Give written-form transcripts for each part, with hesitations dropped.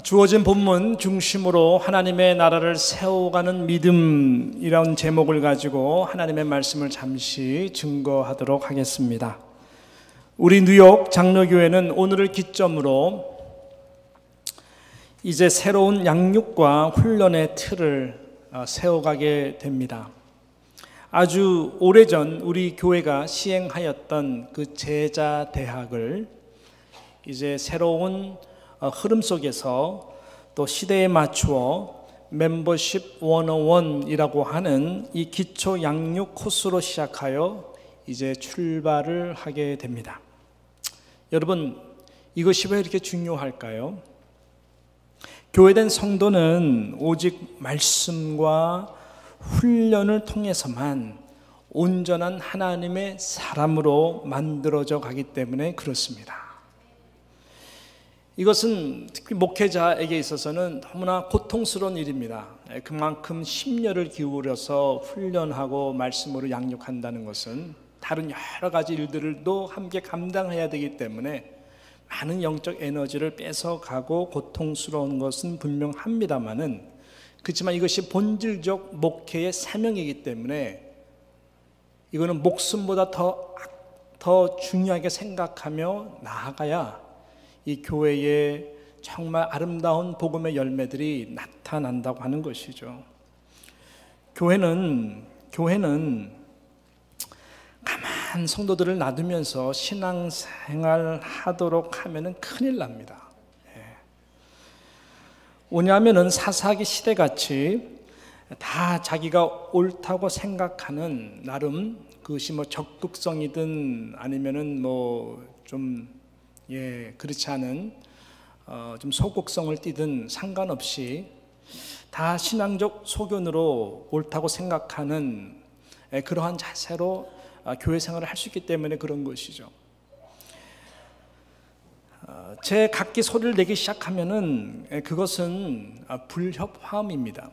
주어진 본문 중심으로 하나님의 나라를 세워가는 믿음이라는 제목을 가지고 하나님의 말씀을 잠시 증거하도록 하겠습니다. 우리 뉴욕 장로교회는 오늘을 기점으로 이제 새로운 양육과 훈련의 틀을 세워가게 됩니다. 아주 오래전 우리 교회가 시행하였던 그 제자 대학을 이제 새로운 흐름 속에서 또 시대에 맞추어 멤버십 101이라고 하는 이 기초 양육 코스로 시작하여 이제 출발을 하게 됩니다. 여러분, 이것이 왜 이렇게 중요할까요? 교회된 성도는 오직 말씀과 훈련을 통해서만 온전한 하나님의 사람으로 만들어져 가기 때문에 그렇습니다. 이것은 특히 목회자에게 있어서는 너무나 고통스러운 일입니다. 그만큼 심려를 기울여서 훈련하고 말씀으로 양육한다는 것은 다른 여러 가지 일들도 함께 감당해야 되기 때문에 많은 영적 에너지를 뺏어가고 고통스러운 것은 분명합니다만은, 그렇지만 이것이 본질적 목회의 사명이기 때문에 이거는 목숨보다 더 중요하게 생각하며 나아가야 이 교회에 정말 아름다운 복음의 열매들이 나타난다고 하는 것이죠. 교회는 가만 성도들을 놔두면서 신앙생활 하도록 하면은 큰일 납니다. 왜냐하면은 사사기 시대같이 다 자기가 옳다고 생각하는 나름, 그것이 뭐 적극성이든 아니면은 그렇지 않은 좀 소극성을 띠든 상관없이 다 신앙적 소견으로 옳다고 생각하는 그러한 자세로 교회 생활을 할 수 있기 때문에 그런 것이죠. 제 각기 소리를 내기 시작하면은 그것은 불협화음입니다.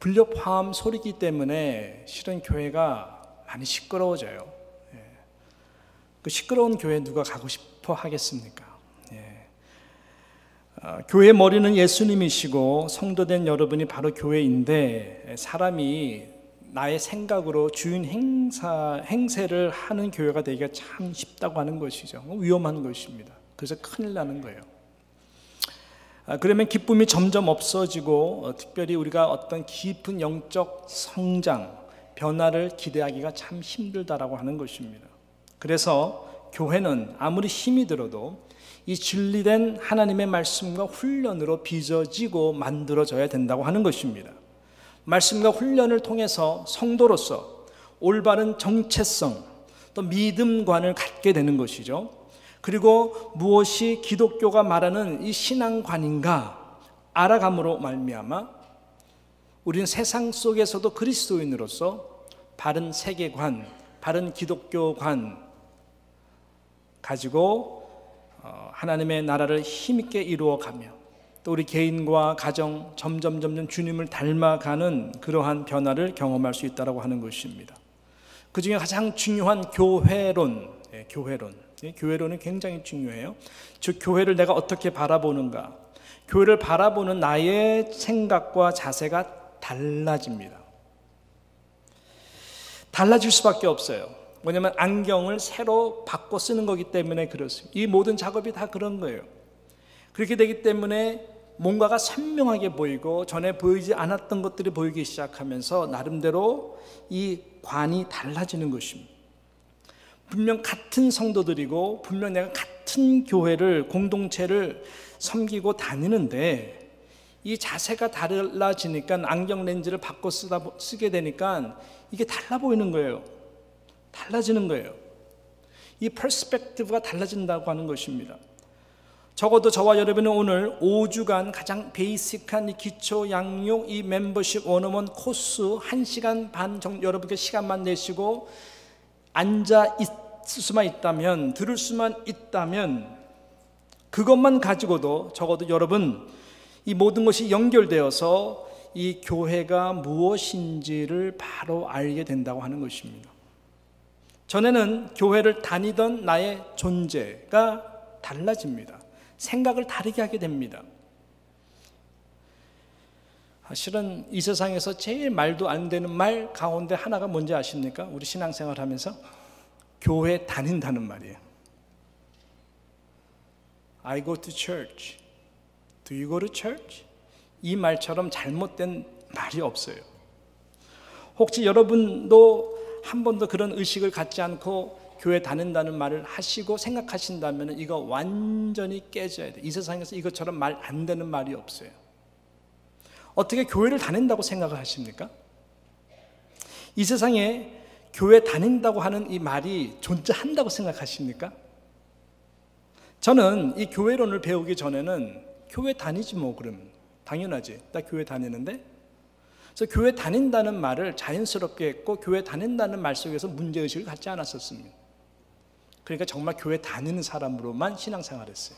불협화음 소리이기 때문에 실은 교회가 많이 시끄러워져요. 그 시끄러운 교회 누가 가고 싶어 하겠습니까? 교회의 머리는 예수님이시고 성도된 여러분이 바로 교회인데, 사람이 나의 생각으로 주인 행세를 하는 교회가 되기가 참 쉽다고 하는 것이죠. 위험한 것입니다. 그래서 큰일 나는 거예요. 그러면 기쁨이 점점 없어지고 특별히 우리가 어떤 깊은 영적 성장, 변화를 기대하기가 참 힘들다라고 하는 것입니다. 그래서 교회는 아무리 힘이 들어도 이 진리된 하나님의 말씀과 훈련으로 빚어지고 만들어져야 된다고 하는 것입니다. 말씀과 훈련을 통해서 성도로서 올바른 정체성, 또 믿음관을 갖게 되는 것이죠. 그리고 무엇이 기독교가 말하는 이 신앙관인가 알아감으로 말미암아 우리는 세상 속에서도 그리스도인으로서 바른 세계관, 바른 기독교관 가지고 하나님의 나라를 힘있게 이루어가며 또 우리 개인과 가정 점점 주님을 닮아가는 그러한 변화를 경험할 수 있다고 하는 것입니다. 그 중에 가장 중요한 교회론은 굉장히 중요해요. 즉 교회를 내가 어떻게 바라보는가, 교회를 바라보는 나의 생각과 자세가 달라집니다. 달라질 수밖에 없어요. 뭐냐면 안경을 새로 바꿔 쓰는 거기 때문에 그렇습니다. 이 모든 작업이 다 그런 거예요. 그렇게 되기 때문에 뭔가가 선명하게 보이고 전에 보이지 않았던 것들이 보이기 시작하면서 나름대로 이 관이 달라지는 것입니다. 분명 같은 성도들이고 분명 내가 같은 교회를, 공동체를 섬기고 다니는데 이 자세가 달라지니까 안경 렌즈를 바꿔 쓰게 되니까 이게 달라 보이는 거예요. 달라지는 거예요. 이 퍼스펙티브가 달라진다고 하는 것입니다. 적어도 저와 여러분은 오늘 5주간 가장 베이직한 이 기초 양육, 이 멤버십 101 코스 1시간 반 정도 여러분께 시간만 내시고 앉아 있을 수만 있다면, 들을 수만 있다면 그것만 가지고도 적어도 여러분 이 모든 것이 연결되어서 이 교회가 무엇인지를 바로 알게 된다고 하는 것입니다. 전에는 교회를 다니던 나의 존재가 달라집니다. 생각을 다르게 하게 됩니다. 실은 이 세상에서 제일 말도 안 되는 말 가운데 하나가 뭔지 아십니까? 우리 신앙생활 하면서 교회 다닌다는 말이에요. I go to church. Do you go to church? 이 말처럼 잘못된 말이 없어요. 혹시 여러분도 한 번도 그런 의식을 갖지 않고 교회 다닌다는 말을 하시고 생각하신다면 이거 완전히 깨져야 돼요. 이 세상에서 이것처럼 말 안 되는 말이 없어요. 어떻게 교회를 다닌다고 생각을 하십니까? 이 세상에 교회 다닌다고 하는 이 말이 존재한다고 생각하십니까? 저는 이 교회론을 배우기 전에는 교회 다니지 뭐 그럼 당연하지. 나 교회 다니는데. 그래서 교회 다닌다는 말을 자연스럽게 했고 교회 다닌다는 말 속에서 문제의식을 갖지 않았었습니다. 그러니까 정말 교회 다니는 사람으로만 신앙생활했어요.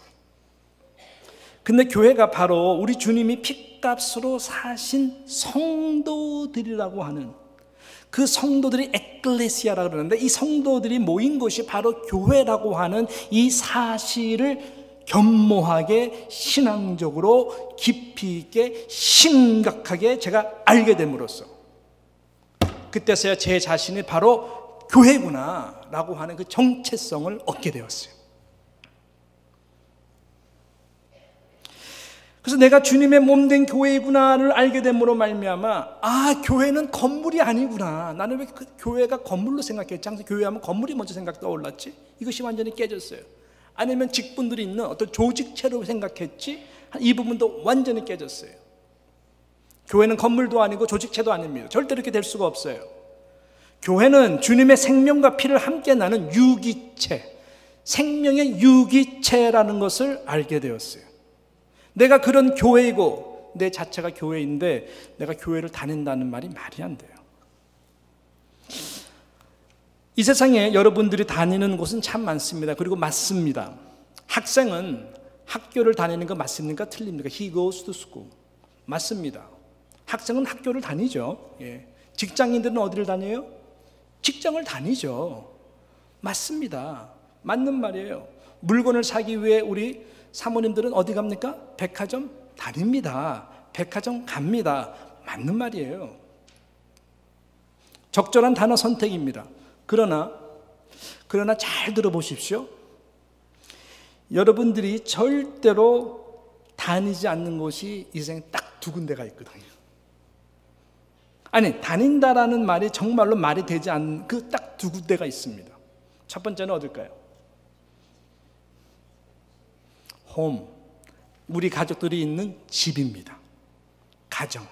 근데 교회가 바로 우리 주님이 핏값으로 사신 성도들이라고 하는 그 성도들이 에클레시아라고 그러는데 이 성도들이 모인 곳이 바로 교회라고 하는 이 사실을 견모하게 신앙적으로 깊이 있게 심각하게 제가 알게 됨으로써 그때서야 제 자신이 바로 교회구나 라고 하는 그 정체성을 얻게 되었어요. 그래서 내가 주님의 몸된 교회구나를 알게 됨으로 말미암아 교회는 건물이 아니구나. 나는 왜 그 교회가 건물로 생각했지? 항상 교회하면 건물이 먼저 생각 떠올랐지? 이것이 완전히 깨졌어요. 아니면 직분들이 있는 어떤 조직체로 생각했지? 이 부분도 완전히 깨졌어요. 교회는 건물도 아니고 조직체도 아닙니다. 절대 이렇게 될 수가 없어요. 교회는 주님의 생명과 피를 함께 나는 유기체, 생명의 유기체라는 것을 알게 되었어요. 내가 그런 교회이고 내 자체가 교회인데 내가 교회를 다닌다는 말이 말이 안 돼요. 이 세상에 여러분들이 다니는 곳은 참 많습니다. 그리고 맞습니다. 학생은 학교를 다니는 거 맞습니까? 틀립니까? He goes to school. 맞습니다. 학생은 학교를 다니죠. 예. 직장인들은 어디를 다녀요? 직장을 다니죠. 맞습니다. 맞는 말이에요. 물건을 사기 위해 우리 사모님들은 어디 갑니까? 백화점 다닙니다. 백화점 갑니다. 맞는 말이에요. 적절한 단어 선택입니다. 그러나 잘 들어보십시오. 여러분들이 절대로 다니지 않는 곳이 이 세상에 딱 두 군데가 있거든요. 아니, 다닌다라는 말이 정말로 말이 되지 않는 그 딱 두 군데가 있습니다. 첫 번째는 어딜까요? 홈, 우리 가족들이 있는 집입니다. 가정,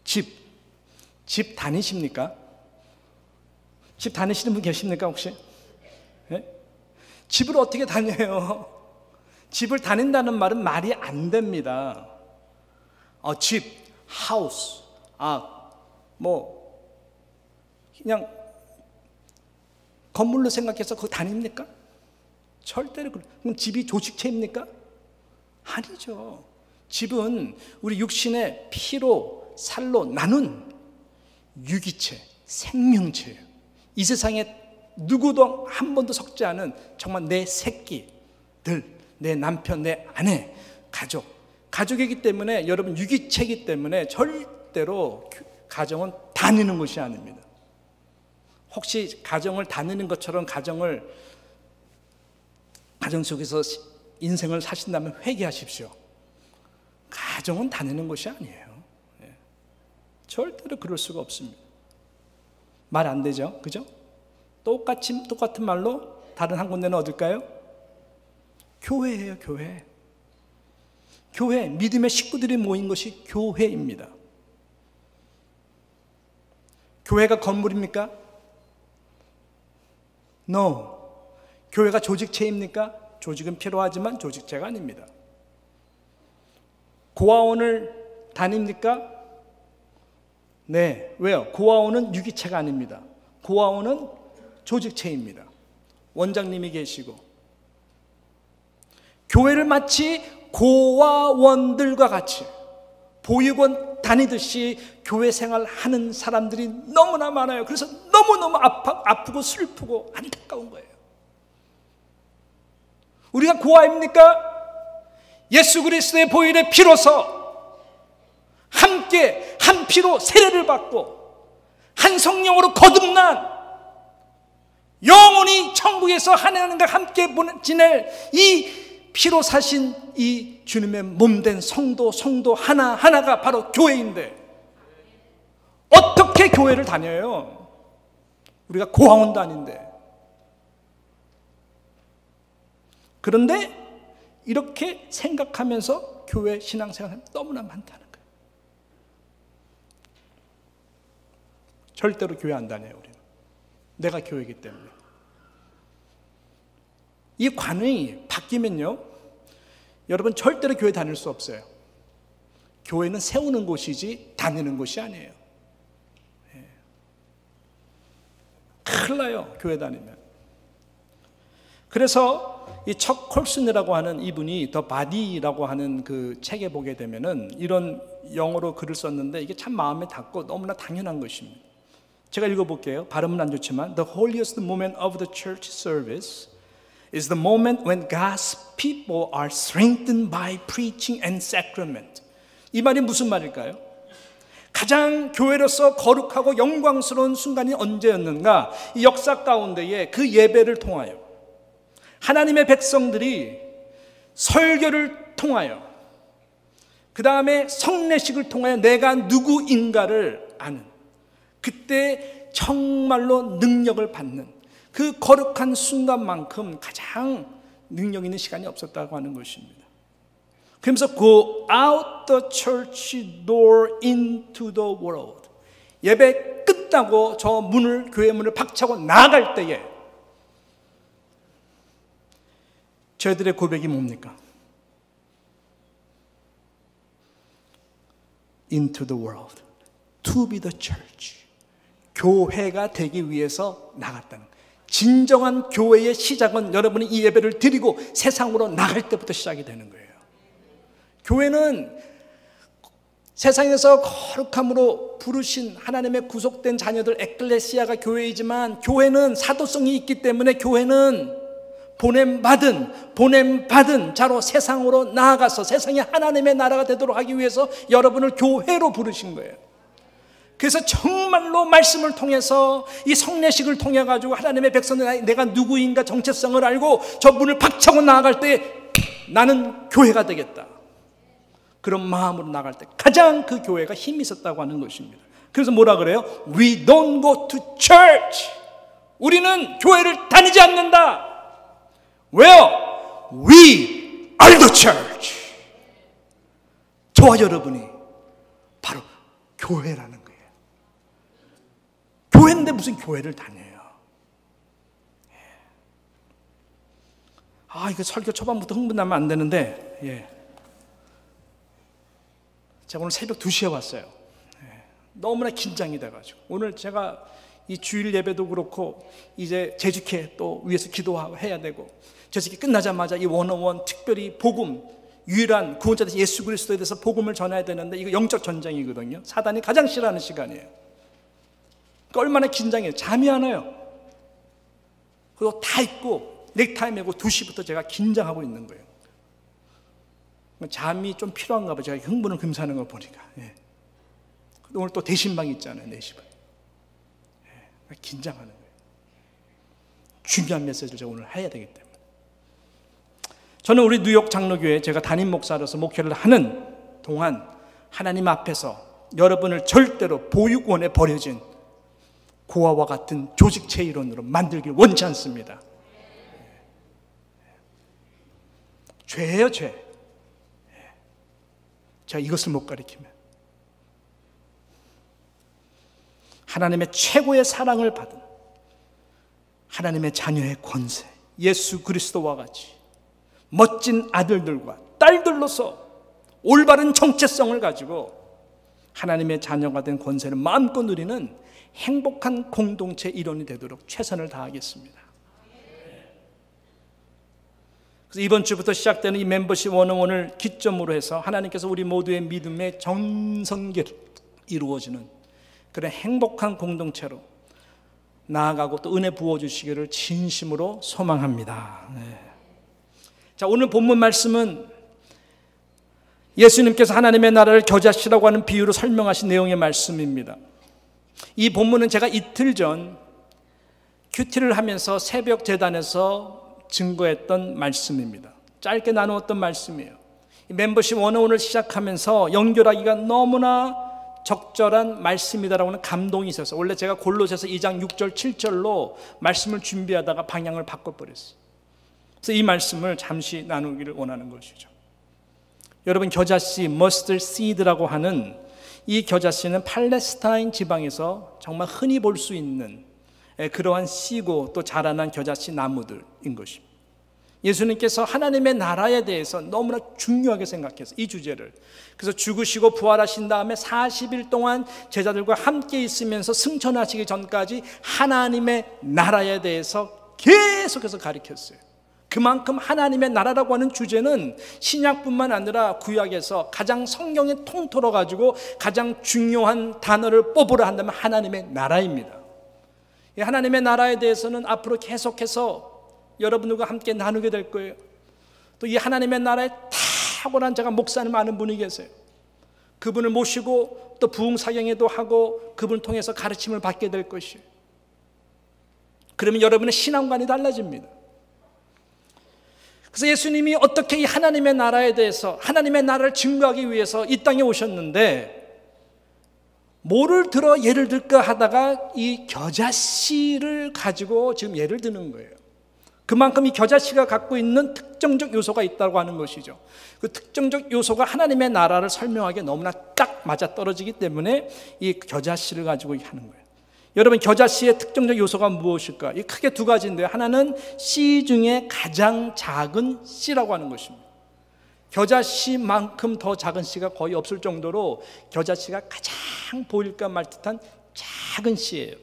집 다니십니까? 집 다니시는 분 계십니까 혹시? 네? 집을 어떻게 다녀요? 집을 다닌다는 말은 말이 안 됩니다. 집, 하우스, 그냥 건물로 생각해서 그거 다닙니까? 절대로. 그럼 집이 조직체입니까? 아니죠. 집은 우리 육신의 피로 살로 나눈 유기체, 생명체예요. 이 세상에 누구도 한 번도 섞지 않은 정말 내 새끼들, 내 남편, 내 아내, 가족이기 때문에 여러분 유기체이기 때문에 절대로 가정은 다니는 것이 아닙니다. 혹시 가정을 다니는 것처럼 가정 속에서 인생을 사신다면 회개하십시오. 가정은 다니는 것이 아니에요. 절대로 그럴 수가 없습니다. 말 안 되죠? 그죠? 똑같은 말로 다른 한 군데는 어딜까요? 교회예요, 교회. 교회, 믿음의 식구들이 모인 것이 교회입니다. 교회가 건물입니까? No. 교회가 조직체입니까? 조직은 필요하지만 조직체가 아닙니다. 고아원을 다닙니까? 네. 왜요? 고아원은 유기체가 아닙니다. 고아원은 조직체입니다. 원장님이 계시고 교회를 마치 고아원들과 같이 보육원 다니듯이 교회 생활하는 사람들이 너무나 많아요. 그래서 너무너무 아프고 슬프고 안타까운 거예요. 우리가 고아입니까? 예수 그리스도의 보혈의 피로서 함께 함께 한 피로 세례를 받고 한 성령으로 거듭난 영원히 천국에서 하나님과 함께 지낼 이 피로 사신 이 주님의 몸된 성도 하나하나가 바로 교회인데 어떻게 교회를 다녀요? 우리가 고아원도 아닌데. 그런데 이렇게 생각하면서 교회 신앙생활이 너무나 많다는 거예요. 절대로 교회 안 다녀요, 우리는. 내가 교회이기 때문에. 이 관행이 바뀌면요, 여러분 절대로 교회 다닐 수 없어요. 교회는 세우는 곳이지 다니는 곳이 아니에요. 큰일 나요, 교회 다니면. 그래서 이 척 콜슨이라고 하는 이분이 더 바디라고 하는 그 책에 보게 되면은 이런 영어로 글을 썼는데 이게 참 마음에 닿고 너무나 당연한 것입니다. 제가 읽어볼게요. 발음은 안 좋지만 The holiest moment of the church service is the moment when God's people are strengthened by preaching and sacrament. 이 말이 무슨 말일까요? 가장 교회로서 거룩하고 영광스러운 순간이 언제였는가? 이 역사 가운데에 그 예배를 통하여 하나님의 백성들이 설교를 통하여 그 다음에 성례식을 통하여 내가 누구인가를 아는, 그때 정말로 능력을 받는 그 거룩한 순간만큼 가장 능력 있는 시간이 없었다고 하는 것입니다. 그러면서 go out the church door into the world, 예배 끝나고 저 문을, 교회 문을 박차고 나갈 때에 저희들의 고백이 뭡니까? Into the world, to be the church. 교회가 되기 위해서 나갔다는 거예요. 진정한 교회의 시작은 여러분이 이 예배를 드리고 세상으로 나갈 때부터 시작이 되는 거예요. 교회는 세상에서 거룩함으로 부르신 하나님의 구속된 자녀들 에클레시아가 교회이지만, 교회는 사도성이 있기 때문에 교회는 보냄받은 자로 세상으로 나아가서 세상이 하나님의 나라가 되도록 하기 위해서 여러분을 교회로 부르신 거예요. 그래서 정말로 말씀을 통해서 이 성례식을 통해 가지고 하나님의 백성들, 내가 누구인가 정체성을 알고 저 문을 박차고 나아갈 때 나는 교회가 되겠다, 그런 마음으로 나갈 때 가장 그 교회가 힘이 있었다고 하는 것입니다. 그래서 뭐라 그래요? We don't go to church. 우리는 교회를 다니지 않는다. 왜요? We are the church. 저와 여러분이 바로 교회라는 거예요. 교회인데 무슨 교회를 다녀요? 이거 설교 초반부터 흥분하면 안 되는데, 제가 오늘 새벽 2시에 왔어요. 너무나 긴장이 돼가지고. 오늘 제가 이 주일 예배도 그렇고 이제 제주케 또 위에서 기도해야 되고, 제주케 끝나자마자 이 원어원 특별히 복음, 유일한 구원자 되신 예수 그리스도에 대해서 복음을 전해야 되는데 이거 영적 전쟁이거든요. 사단이 가장 싫어하는 시간이에요. 그러니까 얼마나 긴장해요. 잠이 안 와요. 그리고 다 입고 넥타이 메고 2시부터 제가 긴장하고 있는 거예요. 잠이 좀 필요한가 봐. 제가 흥분을 금사하는 거 보니까. 오늘 또 대신방이 있잖아요. 4시 반. 긴장하는 거예요. 중요한 메시지를 제가 오늘 해야 되기 때문에. 저는 우리 뉴욕 장로교회 제가 담임 목사로서 목회를 하는 동안 하나님 앞에서 여러분을 절대로 보육원에 버려진 고아와 같은 조직체 이론으로 만들길 원치 않습니다. 죄예요, 죄. 제가 이것을 못 가리키면 하나님의 최고의 사랑을 받은 하나님의 자녀의 권세, 예수 그리스도와 같이 멋진 아들들과 딸들로서 올바른 정체성을 가지고 하나님의 자녀가 된 권세를 마음껏 누리는 행복한 공동체 일원이 되도록 최선을 다하겠습니다. 그래서 이번 주부터 시작되는 이 멤버십 101을 기점으로 해서 하나님께서 우리 모두의 믿음의 정성기를 이루어지는 그런 행복한 공동체로 나아가고 또 은혜 부어주시기를 진심으로 소망합니다. 자, 오늘 본문 말씀은 예수님께서 하나님의 나라를 겨자씨라고 하는 비유로 설명하신 내용의 말씀입니다. 이 본문은 제가 이틀 전 큐티를 하면서 새벽 제단에서 증거했던 말씀입니다. 짧게 나누었던 말씀이에요. 멤버십 101을 시작하면서 연결하기가 너무나 적절한 말씀이다라고 하는 감동이 있어서 원래 제가 골로새서 2장 6절 7절로 말씀을 준비하다가 방향을 바꿔버렸어요. 그래서 이 말씀을 잠시 나누기를 원하는 것이죠. 여러분, 겨자씨, 머스터드 시드라고 하는 이 겨자씨는 팔레스타인 지방에서 정말 흔히 볼 수 있는 그러한 씨고 또 자라난 겨자씨 나무들인 것입니다. 예수님께서 하나님의 나라에 대해서 너무나 중요하게 생각해서 이 주제를, 그래서 죽으시고 부활하신 다음에 40일 동안 제자들과 함께 있으면서 승천하시기 전까지 하나님의 나라에 대해서 계속해서 가르쳤어요. 그만큼 하나님의 나라라고 하는 주제는 신약뿐만 아니라 구약에서 가장 성경에 통틀어 가지고 가장 중요한 단어를 뽑으라 한다면 하나님의 나라입니다. 이 하나님의 나라에 대해서는 앞으로 계속해서 여러분들과 함께 나누게 될 거예요. 또 이 하나님의 나라에 탁월한 제가 목사님 아는 분이 계세요. 그분을 모시고 또 부흥사경회도 하고 그분을 통해서 가르침을 받게 될 것이에요. 그러면 여러분의 신앙관이 달라집니다. 그래서 예수님이 어떻게 이 하나님의 나라에 대해서 하나님의 나라를 증거하기 위해서 이 땅에 오셨는데 뭐를 들어 예를 들까 하다가 이 겨자씨를 가지고 지금 예를 드는 거예요. 그만큼 이 겨자씨가 갖고 있는 특정적 요소가 있다고 하는 것이죠. 그 특정적 요소가 하나님의 나라를 설명하기에 너무나 딱 맞아떨어지기 때문에 이 겨자씨를 가지고 하는 거예요. 여러분, 겨자씨의 특정적 요소가 무엇일까? 이 크게 두 가지인데요. 하나는 씨 중에 가장 작은 씨라고 하는 것입니다. 겨자씨만큼 더 작은 씨가 거의 없을 정도로 겨자씨가 가장 보일까 말 듯한 작은 씨예요.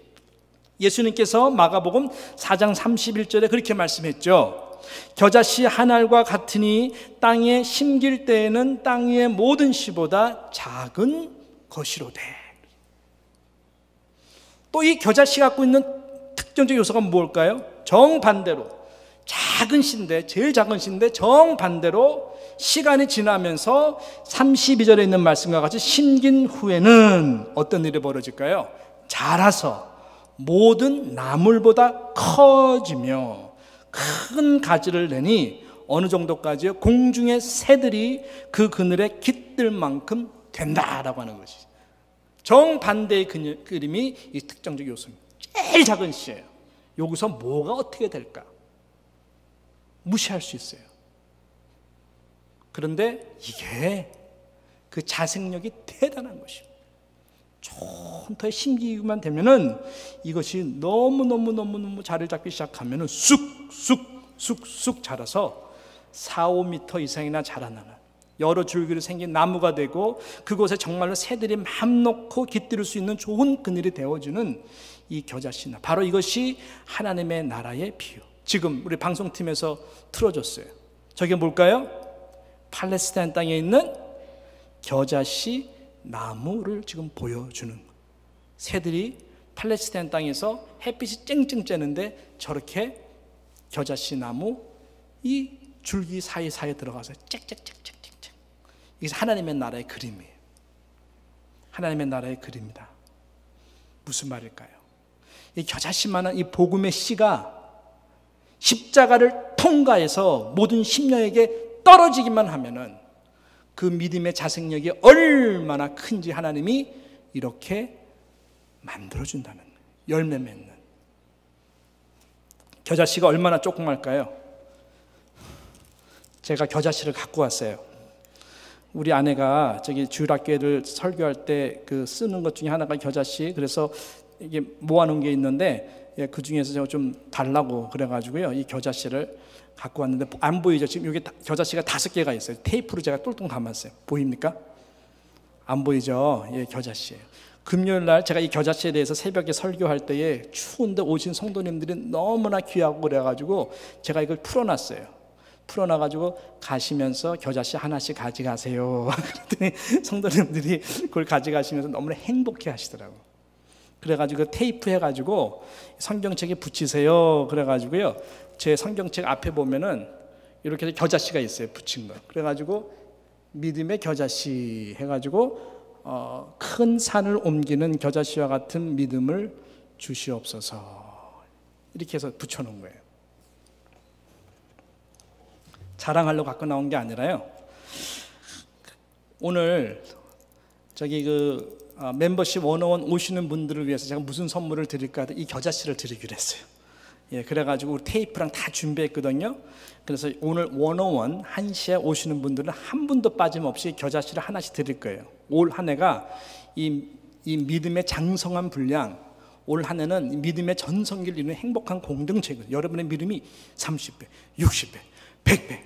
예수님께서 마가복음 4장 31절에 그렇게 말씀했죠. 겨자씨 한 알과 같으니 땅에 심길 때에는 땅 위의 모든 씨보다 작은 것이로되. 또 이 겨자씨 갖고 있는 특정적 요소가 뭘까요? 정반대로 작은 씨인데, 제일 작은 씨인데 정반대로 시간이 지나면서 32절에 있는 말씀과 같이 심긴 후에는 어떤 일이 벌어질까요? 자라서 모든 나물보다 커지며 큰 가지를 내니 어느 정도까지요? 공중의 새들이 그 그늘에 깃들 만큼 된다라고 하는 것이죠. 정반대의 그림이 이 특정적 요소입니다. 제일 작은 씨예요. 여기서 뭐가 어떻게 될까? 무시할 수 있어요. 그런데 이게 그 자생력이 대단한 것입니다. 좀 더 심기만 되면은 이것이 너무 자리를 잡기 시작하면은 쑥쑥 자라서 4, 5m 이상이나 자라나는 여러 줄기로 생긴 나무가 되고 그곳에 정말로 새들이 맘 놓고 깃들일 수 있는 좋은 그늘이 되어주는 이 겨자씨나, 바로 이것이 하나님의 나라의 비유. 지금 우리 방송팀에서 틀어줬어요. 저게 뭘까요? 팔레스타인 땅에 있는 겨자씨 나무를 지금 보여주는 거예요. 새들이 팔레스타인 땅에서 햇빛이 쨍쨍 쬐는데 저렇게 겨자씨 나무 이 줄기 사이사이에 들어가서 짹짹짹짹짹. 이게 하나님의 나라의 그림이에요. 하나님의 나라의 그림이다. 무슨 말일까요? 이 겨자씨만한 이 복음의 씨가 십자가를 통과해서 모든 심령에게 떨어지기만 하면은 그 믿음의 자생력이 얼마나 큰지 하나님이 이렇게 만들어준다는 거예요. 열매 맺는. 겨자씨가 얼마나 조그mal까요? 제가 겨자씨를 갖고 왔어요. 우리 아내가 저기 주일학교를 설교할 때 그 쓰는 것 중에 하나가 겨자씨. 그래서 이게 모아놓은 게 있는데 그 중에서 제가 좀 달라고 그래가지고요, 이 겨자씨를 갖고 왔는데 안 보이죠? 지금 여기 겨자씨가 5개가 있어요. 테이프로 제가 똘똘 감았어요. 보입니까? 안 보이죠? 예, 겨자씨예요. 금요일 날 제가 이 겨자씨에 대해서 새벽에 설교할 때에 추운데 오신 성도님들이 너무나 귀하고 그래가지고 제가 이걸 풀어놨어요. 풀어놔가지고 가시면서 겨자씨 하나씩 가져가세요. 그랬더니 성도님들이 그걸 가져가시면서 너무나 행복해 하시더라고요. 그래가지고 테이프 해가지고 성경책에 붙이세요. 그래가지고요, 제 성경책 앞에 보면은 이렇게 겨자씨가 있어요. 붙인 거. 그래가지고 믿음의 겨자씨 해가지고 큰 산을 옮기는 겨자씨와 같은 믿음을 주시옵소서. 이렇게 해서 붙여놓은 거예요. 자랑하려고 갖고 나온 게 아니라요. 오늘 저기 멤버십 101 오시는 분들을 위해서 제가 무슨 선물을 드릴까 하다 이 겨자씨를 드리기로 했어요. 예, 그래가지고 우리 테이프랑 다 준비했거든요. 그래서 오늘 101 1시에 오시는 분들은 한 분도 빠짐없이 겨자씨를 하나씩 드릴 거예요. 올 한 해가 이 믿음의 장성한 분량, 올 한 해는 믿음의 전성기를 이루는 행복한 공동체거든요. 여러분의 믿음이 30배, 60배, 100배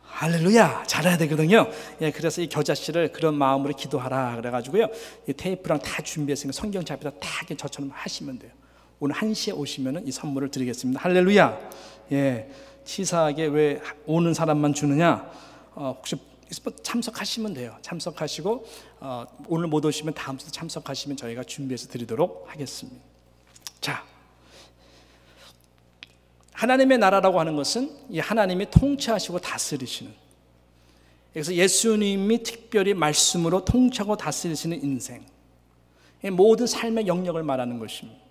할렐루야 잘해야 되거든요. 예, 그래서 이 겨자씨를 그런 마음으로 기도하라 그래가지고요, 이 테이프랑 다 준비했으니까 성경책 앞에다 딱 저처럼 하시면 돼요. 오늘 1시에 오시면 이 선물을 드리겠습니다. 할렐루야. 예, 치사하게 왜 오는 사람만 주느냐, 혹시 참석하시면 돼요. 참석하시고 오늘 못 오시면 다음 주에 참석하시면 저희가 준비해서 드리도록 하겠습니다. 자, 하나님의 나라라고 하는 것은 이 하나님이 통치하시고 다스리시는, 그래서 예수님이 특별히 말씀으로 통치하고 다스리시는 인생, 모든 삶의 영역을 말하는 것입니다.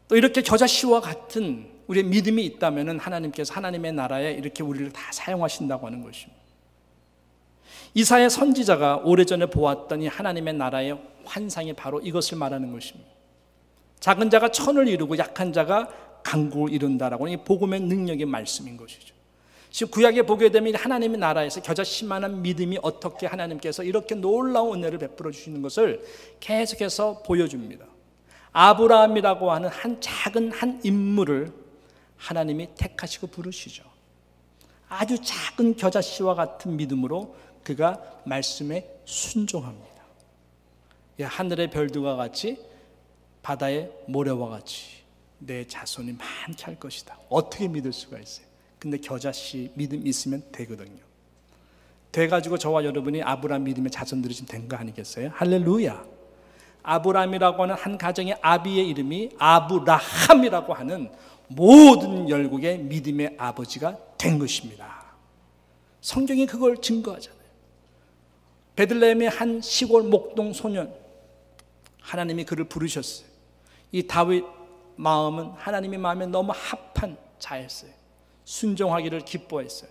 또 이렇게 겨자씨와 같은 우리의 믿음이 있다면 하나님께서 하나님의 나라에 이렇게 우리를 다 사용하신다고 하는 것입니다. 이사야 선지자가 오래전에 보았던 이 하나님의 나라의 환상이 바로 이것을 말하는 것입니다. 작은 자가 천을 이루고 약한 자가 강국을 이룬다라고 하는 이 복음의 능력의 말씀인 것이죠. 지금 구약에 보게 되면 하나님의 나라에서 겨자씨만한 믿음이 어떻게 하나님께서 이렇게 놀라운 은혜를 베풀어 주시는 것을 계속해서 보여줍니다. 아브라함이라고 하는 한 작은 한 인물을 하나님이 택하시고 부르시죠. 아주 작은 겨자씨와 같은 믿음으로 그가 말씀에 순종합니다. 하늘의 별들과 같이 바다의 모래와 같이 내 자손이 많게 할 것이다. 어떻게 믿을 수가 있어요? 근데 겨자씨 믿음 있으면 되거든요. 돼가지고 저와 여러분이 아브라함 믿음의 자손들이 지금 된 거 아니겠어요? 할렐루야. 아브라함이라고 하는 한 가정의 아비의 이름이 아브라함이라고 하는 모든 열국의 믿음의 아버지가 된 것입니다. 성경이 그걸 증거하잖아요. 베들레헴의 한 시골 목동 소년, 하나님이 그를 부르셨어요. 이 다윗 마음은 하나님의 마음에 너무 합한 자였어요. 순종하기를 기뻐했어요.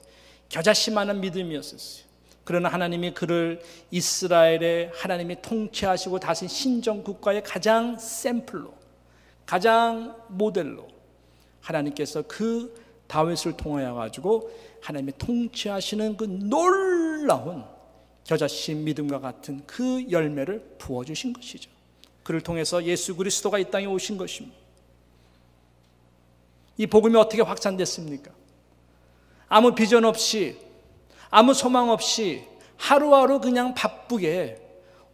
겨자씨만한 믿음이었어요. 그러나 하나님이 그를 이스라엘의 하나님이 통치하시고 다시 신정 국가의 가장 샘플로, 가장 모델로 하나님께서 그 다윗을 통하여 가지고 하나님이 통치하시는 그 놀라운 겨자씨 믿음과 같은 그 열매를 부어주신 것이죠. 그를 통해서 예수 그리스도가 이 땅에 오신 것입니다. 이 복음이 어떻게 확산됐습니까? 아무 비전 없이, 아무 소망 없이 하루하루 그냥 바쁘게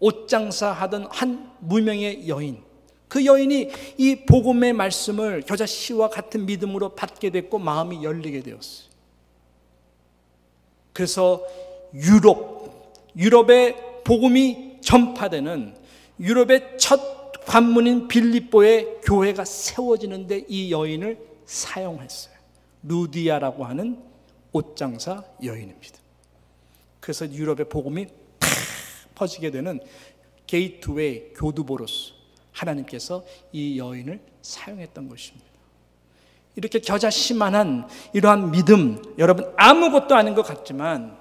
옷장사 하던 한 무명의 여인, 그 여인이 이 복음의 말씀을 겨자씨와 같은 믿음으로 받게 됐고 마음이 열리게 되었어요. 그래서 유럽의 복음이 전파되는 유럽의 첫 관문인 빌립보의 교회가 세워지는데 이 여인을 사용했어요. 루디아라고 하는 옷장사 여인입니다. 그래서 유럽의 복음이 팍 퍼지게 되는 게이트웨이 교두보로서 하나님께서 이 여인을 사용했던 것입니다. 이렇게 겨자씨만한 이러한 믿음, 여러분 아무것도 아닌 것 같지만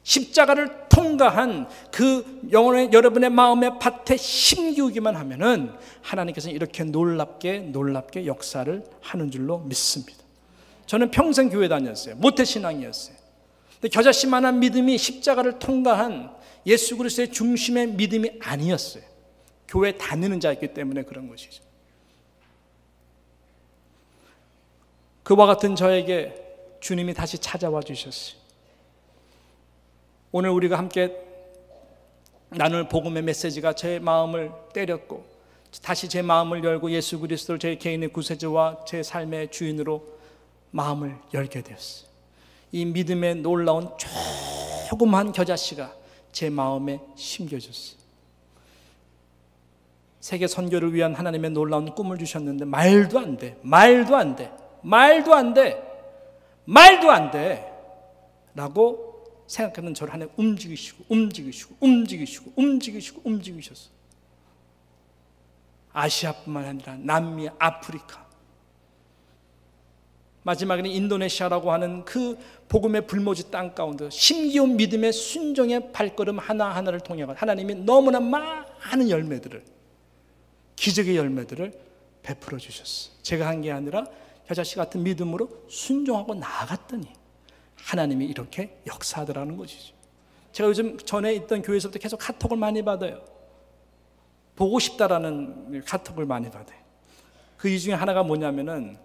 십자가를 통과한 그 영혼의 여러분의 마음의 밭에 심기우기만 하면은 하나님께서는 이렇게 놀랍게 역사를 하는 줄로 믿습니다. 저는 평생 교회 다녔어요. 모태신앙이었어요. 근데 겨자씨만한 믿음이 십자가를 통과한 예수 그리스도의 중심의 믿음이 아니었어요. 교회 다니는 자였기 때문에 그런 것이죠. 그와 같은 저에게 주님이 다시 찾아와 주셨어요. 오늘 우리가 함께 나눌 복음의 메시지가 제 마음을 때렸고 다시 제 마음을 열고 예수 그리스도를 제 개인의 구세주와 제 삶의 주인으로 마음을 열게 되었어요. 이 믿음의 놀라운 조그만 겨자씨가 제 마음에 심겨졌어요. 세계 선교를 위한 하나님의 놀라운 꿈을 주셨는데 말도 안 돼 라고 생각하는 저를 하나님 움직이시고 움직이셨어요. 아시아뿐만 아니라 남미, 아프리카, 마지막에는 인도네시아라고 하는 그 복음의 불모지 땅 가운데 심기운 믿음의 순종의 발걸음 하나하나를 통해 하나님이 너무나 많은 열매들을, 기적의 열매들을 베풀어 주셨어요. 제가 한 게 아니라 겨자씨 같은 믿음으로 순종하고 나아갔더니 하나님이 이렇게 역사하더라는 것이죠. 제가 요즘 전에 있던 교회에서부터 계속 카톡을 많이 받아요. 보고 싶다라는 카톡을 많이 받아요. 그 이유 중에 하나가 뭐냐면은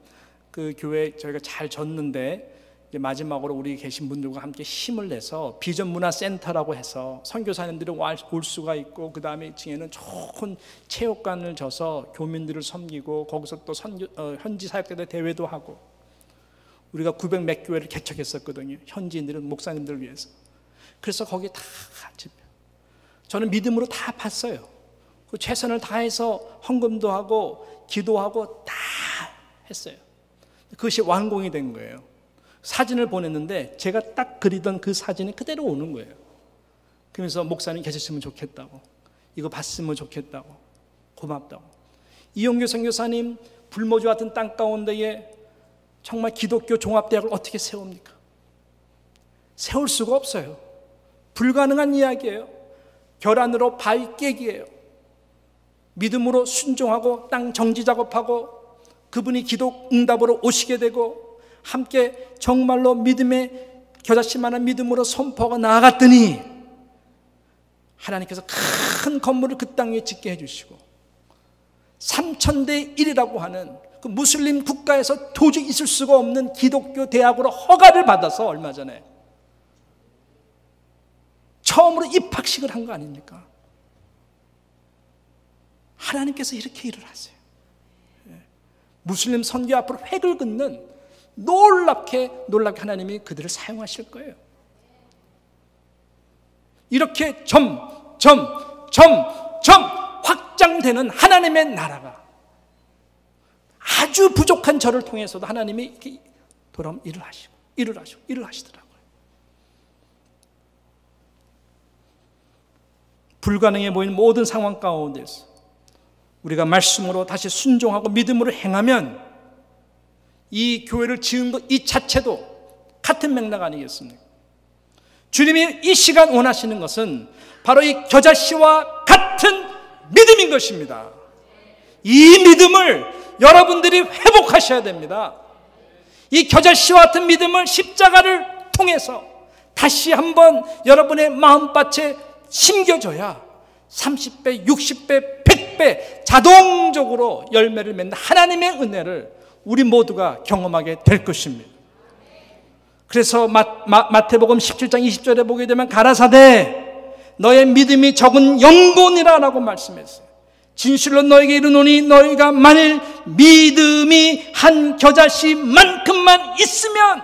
그 교회 저희가 잘 졌는데 이제 마지막으로 우리 계신 분들과 함께 힘을 내서 비전 문화 센터라고 해서 선교사님들이 올 수가 있고, 그 다음에 2층에는 좋은 체육관을 져서 교민들을 섬기고 거기서 또 현지 사역자들 대회도 하고, 우리가 900 몇 교회를 개척했었거든요. 현지인들은 목사님들을 위해서. 그래서 거기 다 같이 저는 믿음으로 다 봤어요. 그 최선을 다해서 헌금도 하고 기도하고 다 했어요. 그것이 완공이 된 거예요. 사진을 보냈는데 제가 딱 그리던 그 사진이 그대로 오는 거예요. 그러면서 목사님 계셨으면 좋겠다고, 이거 봤으면 좋겠다고, 고맙다고. 이용규 선교사님 불모지 같은 땅 가운데에 정말 기독교 종합대학을 어떻게 세웁니까? 세울 수가 없어요. 불가능한 이야기예요. 결안으로 바위 깨기예요. 믿음으로 순종하고 땅 정지 작업하고 그분이 기도 응답으로 오시게 되고 함께 정말로 믿음의 겨자씨만한 믿음으로 선포하고 나아갔더니 하나님께서 큰 건물을 그 땅 위에 짓게 해주시고 3000대 1이라고 하는 그 무슬림 국가에서 도저히 있을 수가 없는 기독교 대학으로 허가를 받아서 얼마 전에 처음으로 입학식을 한 거 아닙니까? 하나님께서 이렇게 일을 하세요. 무슬림 선교 앞으로 획을 긋는 놀랍게 하나님이 그들을 사용하실 거예요. 이렇게 점점 확장되는 하나님의 나라가 아주 부족한 저를 통해서도 하나님이 이렇게 돌아오면 일을 하시더라고요. 불가능해 보이는 모든 상황 가운데서 우리가 말씀으로 다시 순종하고 믿음으로 행하면 이 교회를 지은 것 이 자체도 같은 맥락 아니겠습니까? 주님이 이 시간 원하시는 것은 바로 이 겨자씨와 같은 믿음인 것입니다. 이 믿음을 여러분들이 회복하셔야 됩니다. 이 겨자씨와 같은 믿음을 십자가를 통해서 다시 한번 여러분의 마음밭에 심겨줘야 30배, 60배, 100배 자동적으로 열매를 맺는 하나님의 은혜를 우리 모두가 경험하게 될 것입니다. 그래서 마태복음 17장 20절에 보게 되면 가라사대 너의 믿음이 적은 영혼이라 라고 말씀했어요. 진실로 너에게 이르노니 너희가 만일 믿음이 한 겨자씨만큼만 있으면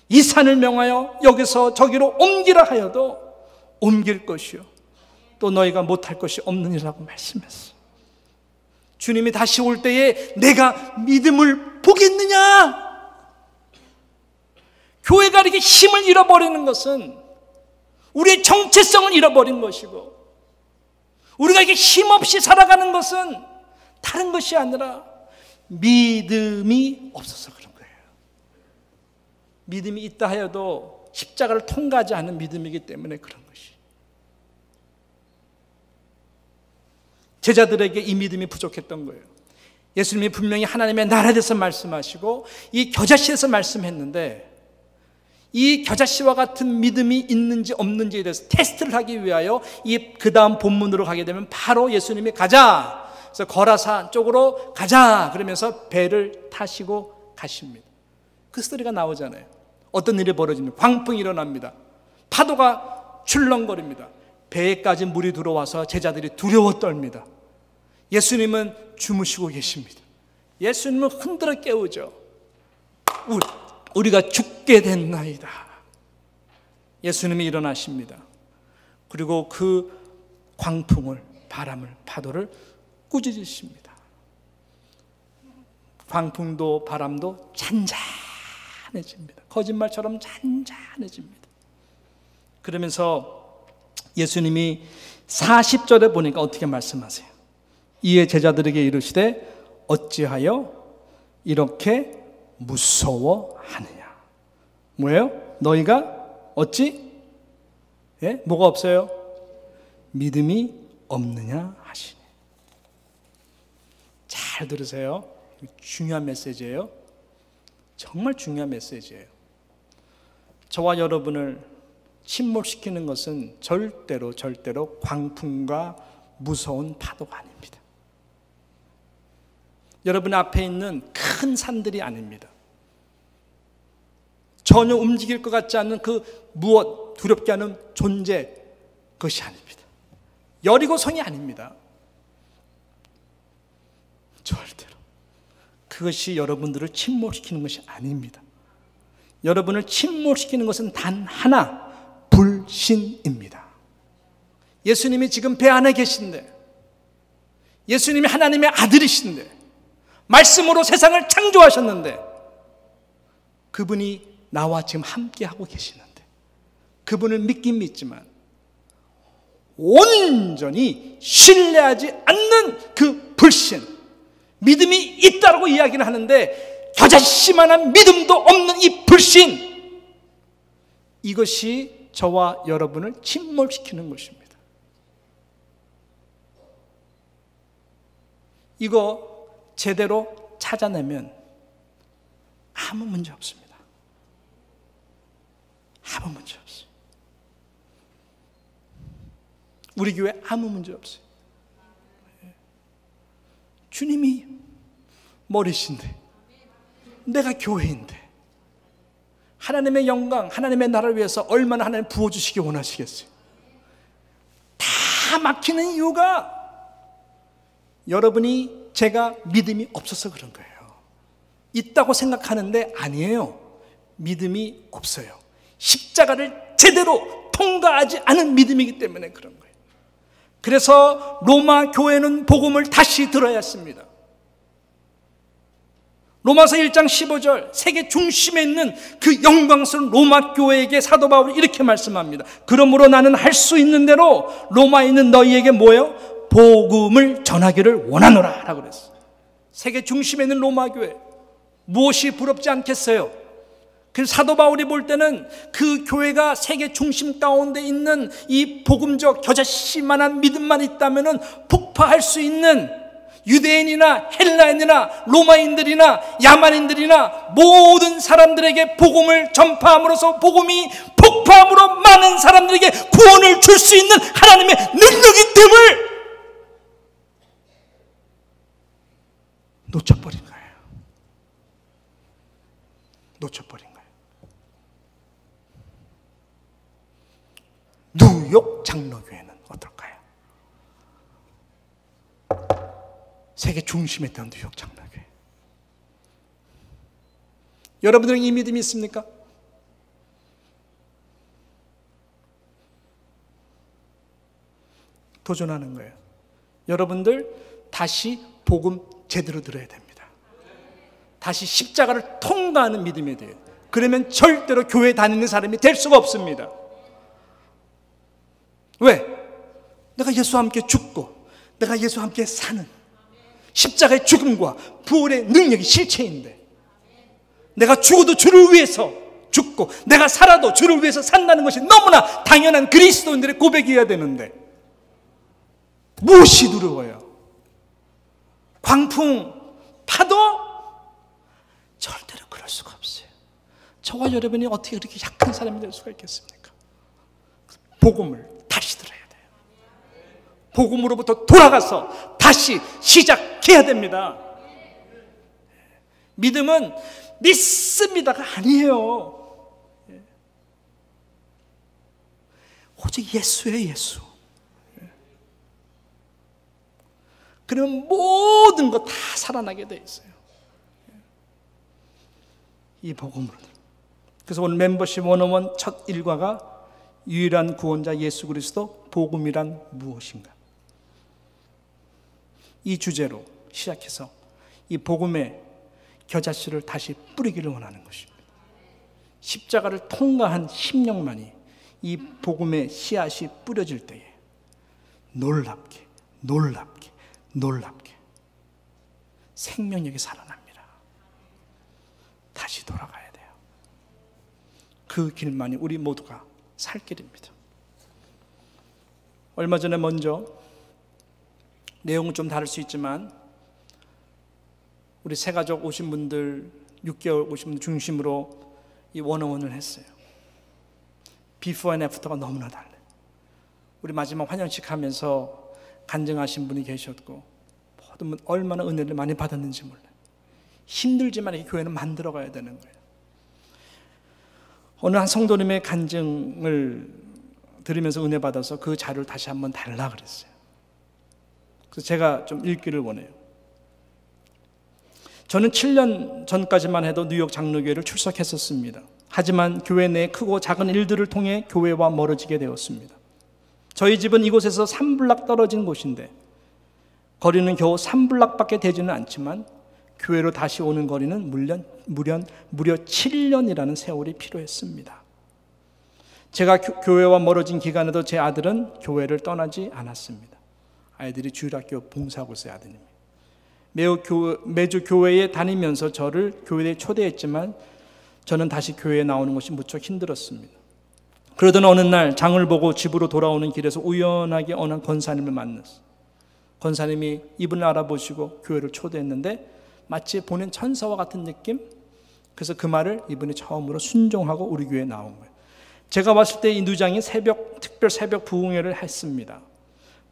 이 산을 명하여 여기서 저기로 옮기라 하여도 옮길 것이요 또 너희가 못할 것이 없느니라고 말씀했어요. 주님이 다시 올 때에 내가 믿음을 보겠느냐? 교회가 이렇게 힘을 잃어버리는 것은 우리의 정체성을 잃어버린 것이고, 우리가 이렇게 힘없이 살아가는 것은 다른 것이 아니라 믿음이 없어서 그런 거예요. 믿음이 있다 하여도 십자가를 통과하지 않은 믿음이기 때문에 그런 것이. 제자들에게 이 믿음이 부족했던 거예요. 예수님이 분명히 하나님의 나라에 대해서 말씀하시고 이 겨자씨에서 말씀했는데, 이 겨자씨와 같은 믿음이 있는지 없는지에 대해서 테스트를 하기 위하여 그 다음 본문으로 가게 되면 바로 예수님이 가자, 그래서 거라산 쪽으로 가자 그러면서 배를 타시고 가십니다. 그 스토리가 나오잖아요. 어떤 일이 벌어집니까? 광풍이 일어납니다. 파도가 출렁거립니다. 배에까지 물이 들어와서 제자들이 두려워 떨니다. 예수님은 주무시고 계십니다. 예수님은 흔들어 깨우죠. 우리가 죽게 됐나이다. 예수님이 일어나십니다. 그리고 그 광풍을, 바람을, 파도를 꾸짖으십니다. 광풍도 바람도 잔잔하게 잔잔해집니다. 거짓말처럼 잔잔해집니다. 그러면서 예수님이 40절에 보니까 어떻게 말씀하세요? 이에 제자들에게 이르시되 어찌하여 이렇게 무서워하느냐. 뭐예요? 너희가 어찌? 예? 뭐가 없어요? 믿음이 없느냐 하시니. 잘 들으세요. 중요한 메시지예요. 정말 중요한 메시지예요. 저와 여러분을 침몰시키는 것은 절대로 광풍과 무서운 파도가 아닙니다. 여러분 앞에 있는 큰 산들이 아닙니다. 전혀 움직일 것 같지 않는 그 무엇 두렵게 하는 존재, 그것이 아닙니다. 여리고성이 아닙니다. 절대로 그것이 여러분들을 침몰시키는 것이 아닙니다. 여러분을 침몰시키는 것은 단 하나, 불신입니다. 예수님이 지금 배 안에 계신데, 예수님이 하나님의 아들이신데, 말씀으로 세상을 창조하셨는데, 그분이 나와 지금 함께하고 계시는데, 그분을 믿긴 믿지만 온전히 신뢰하지 않는 그 불신, 믿음이 있다고 이야기를 하는데 겨자씨만한 믿음도 없는 이 불신, 이것이 저와 여러분을 침몰시키는 것입니다. 이거 제대로 찾아내면 아무 문제 없습니다. 아무 문제 없어요. 우리 교회 아무 문제 없어요. 주님이 머리신데, 내가 교회인데, 하나님의 영광, 하나님의 나라를 위해서 얼마나 하나님 부어주시기 원하시겠어요? 다 막히는 이유가 여러분이, 제가 믿음이 없어서 그런 거예요. 있다고 생각하는데 아니에요. 믿음이 없어요. 십자가를 제대로 통과하지 않은 믿음이기 때문에 그런 거예요. 그래서 로마 교회는 복음을 다시 들어야 했습니다. 로마서 1장 15절, 세계 중심에 있는 그 영광스러운 로마 교회에게 사도 바울이 이렇게 말씀합니다. 그러므로 나는 할 수 있는 대로 로마에 있는 너희에게 뭐예요? 복음을 전하기를 원하노라 라고 그랬어요. 세계 중심에 있는 로마 교회, 무엇이 부럽지 않겠어요? 그래서 사도 바울이 볼 때는 그 교회가 세계 중심 가운데 있는 이 복음적 겨자씨만한 믿음만 있다면 폭파할 수 있는 유대인이나 헬라인이나 로마인들이나 야만인들이나 모든 사람들에게 복음을 전파함으로써 복음이 폭파함으로 많은 사람들에게 구원을 줄 수 있는 하나님의 능력이 됨을 놓쳐버린 거예요. 놓쳐버린 거예요. 뉴욕 장로교회는 어떨까요? 세계 중심에 있던 뉴욕 장로교회. 여러분들은 이 믿음이 있습니까? 도전하는 거예요. 여러분들 다시 복음 제대로 들어야 됩니다. 다시 십자가를 통과하는 믿음이 돼요. 그러면 절대로 교회 다니는 사람이 될 수가 없습니다. 왜? 내가 예수와 함께 죽고 내가 예수와 함께 사는 십자가의 죽음과 부활의 능력이 실체인데, 내가 죽어도 주를 위해서 죽고 내가 살아도 주를 위해서 산다는 것이 너무나 당연한 그리스도인들의 고백이어야 되는데 무엇이 두려워요? 광풍, 파도? 절대로 그럴 수가 없어요. 저와 여러분이 어떻게 그렇게 약한 사람이 될 수가 있겠습니까? 복음을 다시 들어야 돼요. 복음으로부터 돌아가서 다시 시작해야 됩니다. 믿음은 믿습니다가 아니에요. 오직 예수예요, 예수. 그러면 모든 거 다 살아나게 돼 있어요. 이 복음으로. 그래서 오늘 멤버십 101 첫 일과가 유일한 구원자 예수 그리스도, 복음이란 무엇인가? 이 주제로 시작해서 이 복음의 겨자씨를 다시 뿌리기를 원하는 것입니다. 십자가를 통과한 심령만이 이 복음의 씨앗이 뿌려질 때에 놀랍게 생명력이 살아납니다. 다시 돌아가야 돼요. 그 길만이 우리 모두가 살 길입니다. 얼마 전에 먼저 내용은 좀 다를 수 있지만 우리 새가족 오신 분들 6개월 오신 분들 중심으로 이 원어원을 했어요. 비포 앤 애프터가 너무나 달라요. 우리 마지막 환영식 하면서 간증하신 분이 계셨고 모든 분 얼마나 은혜를 많이 받았는지 몰라요. 힘들지만 이 교회는 만들어가야 되는 거예요. 어느 한 성도님의 간증을 들으면서 은혜 받아서 그 자료를 다시 한번 달라 그랬어요. 그래서 제가 좀 읽기를 원해요. 저는 7년 전까지만 해도 뉴욕 장로교회를 출석했었습니다. 하지만 교회 내 크고 작은 일들을 통해 교회와 멀어지게 되었습니다. 저희 집은 이곳에서 3블락 떨어진 곳인데 거리는 겨우 3블락밖에 되지는 않지만 교회로 다시 오는 거리는 무려 7년이라는 세월이 필요했습니다. 제가 교회와 멀어진 기간에도 제 아들은 교회를 떠나지 않았습니다. 아이들이 주일학교 봉사하고 있어요. 아드님이 매주 교회에 다니면서 저를 교회에 초대했지만 저는 다시 교회에 나오는 것이 무척 힘들었습니다. 그러던 어느 날 장을 보고 집으로 돌아오는 길에서 우연하게 어느 권사님을 만났어요. 권사님이 이분을 알아보시고 교회를 초대했는데 마치 보낸 천사와 같은 느낌? 그래서 그 말을 이분이 처음으로 순종하고 우리 교회에 나온 거예요. 제가 왔을 때 이 누장이 특별 새벽 부흥회를 했습니다.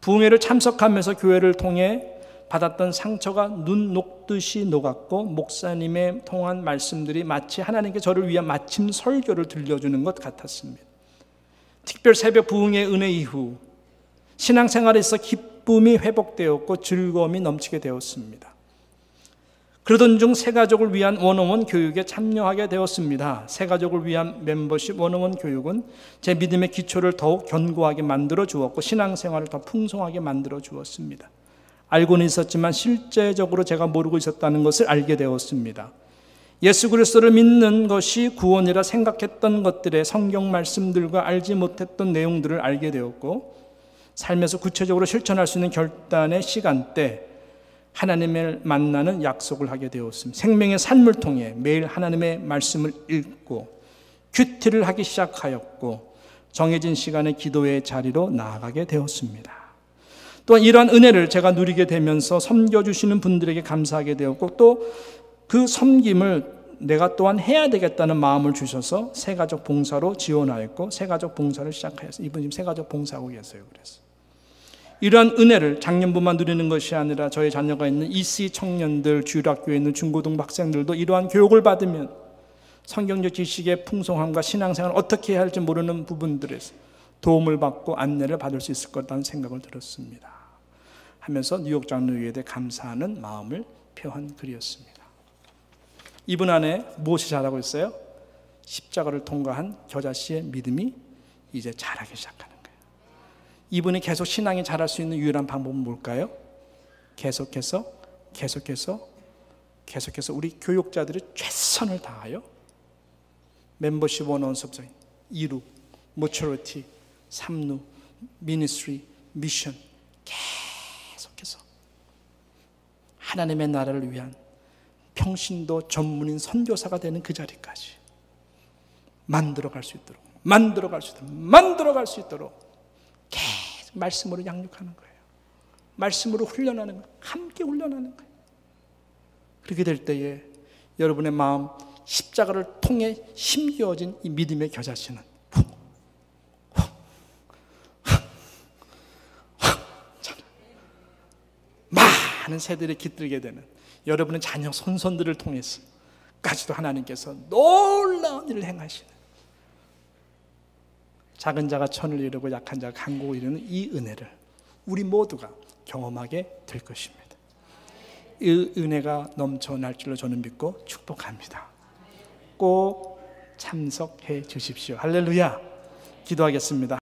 부흥회를 참석하면서 교회를 통해 받았던 상처가 눈 녹듯이 녹았고 목사님의 통한 말씀들이 마치 하나님께 저를 위한 마침 설교를 들려주는 것 같았습니다. 특별 새벽 부흥의 은혜 이후 신앙생활에 있어 기쁨이 회복되었고 즐거움이 넘치게 되었습니다. 그러던 중 새가족을 위한 원어원 교육에 참여하게 되었습니다. 새가족을 위한 멤버십 원어원 교육은 제 믿음의 기초를 더욱 견고하게 만들어 주었고 신앙생활을 더 풍성하게 만들어 주었습니다. 알고는 있었지만 실제적으로 제가 모르고 있었다는 것을 알게 되었습니다. 예수 그리스도를 믿는 것이 구원이라 생각했던 것들의 성경 말씀들과 알지 못했던 내용들을 알게 되었고 삶에서 구체적으로 실천할 수 있는 결단의 시간대 하나님을 만나는 약속을 하게 되었습니다. 생명의 삶을 통해 매일 하나님의 말씀을 읽고 큐티를 하기 시작하였고 정해진 시간의 기도의 자리로 나아가게 되었습니다. 또한 이러한 은혜를 제가 누리게 되면서 섬겨주시는 분들에게 감사하게 되었고 또 그 섬김을 내가 또한 해야 되겠다는 마음을 주셔서 새가족 봉사로 지원하였고 새가족 봉사를 시작하였어요. 이분 지금 새가족 봉사하고 계세요. 그래서 이러한 은혜를 작년부만 누리는 것이 아니라 저희 자녀가 있는 EC 청년들, 주일학교에 있는 중고등부 학생들도 이러한 교육을 받으면 성경적 지식의 풍성함과 신앙생활을 어떻게 해야 할지 모르는 부분들에서 도움을 받고 안내를 받을 수 있을 거라는 생각을 들었습니다. 하면서 뉴욕 장로교회에 대해 감사하는 마음을 표한 글이었습니다. 이분 안에 무엇이 자라고 있어요? 십자가를 통과한 겨자씨의 믿음이 이제 자라기 시작하는 거예요. 이분이 계속 신앙이 자랄 수 있는 유일한 방법은 뭘까요? 계속해서 우리 교육자들이 최선을 다하여 멤버십 원어원 수업장, 이루, 모처리티, 삼루, 미니스트리, 미션 계속해서 하나님의 나라를 위한 평신도 전문인 선교사가 되는 그 자리까지 만들어갈 수 있도록 계속 말씀으로 양육하는 거예요. 말씀으로 훈련하는 거예요. 함께 훈련하는 거예요. 그렇게 될 때에 여러분의 마음 십자가를 통해 힘겨워진 이 믿음의 겨자씨는 많은 새들이 깃들게 되는 여러분의 자녀 손손들을 통해서까지도 하나님께서 놀라운 일을 행하시는 작은 자가 천을 이루고 약한 자가 강국을 이루는 이 은혜를 우리 모두가 경험하게 될 것입니다. 이 은혜가 넘쳐날 줄로 저는 믿고 축복합니다. 꼭 참석해 주십시오. 할렐루야. 기도하겠습니다.